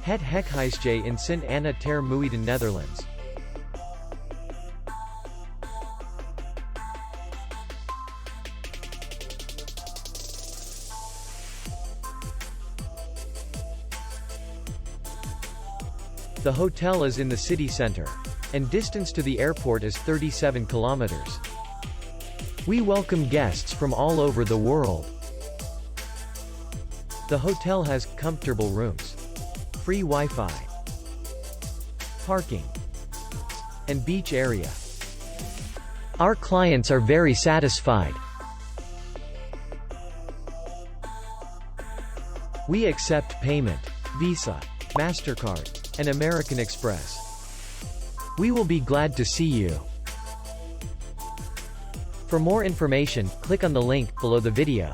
Het Hoeckhuysje in Sint Anna ter Muiden, Netherlands. The hotel is in the city center, and distance to the airport is 37 kilometers. We welcome guests from all over the world. The hotel has comfortable rooms, free Wi-Fi, parking, and beach area. Our clients are very satisfied. We accept payment, Visa, MasterCard, and American Express. We will be glad to see you. For more information, click on the link below the video.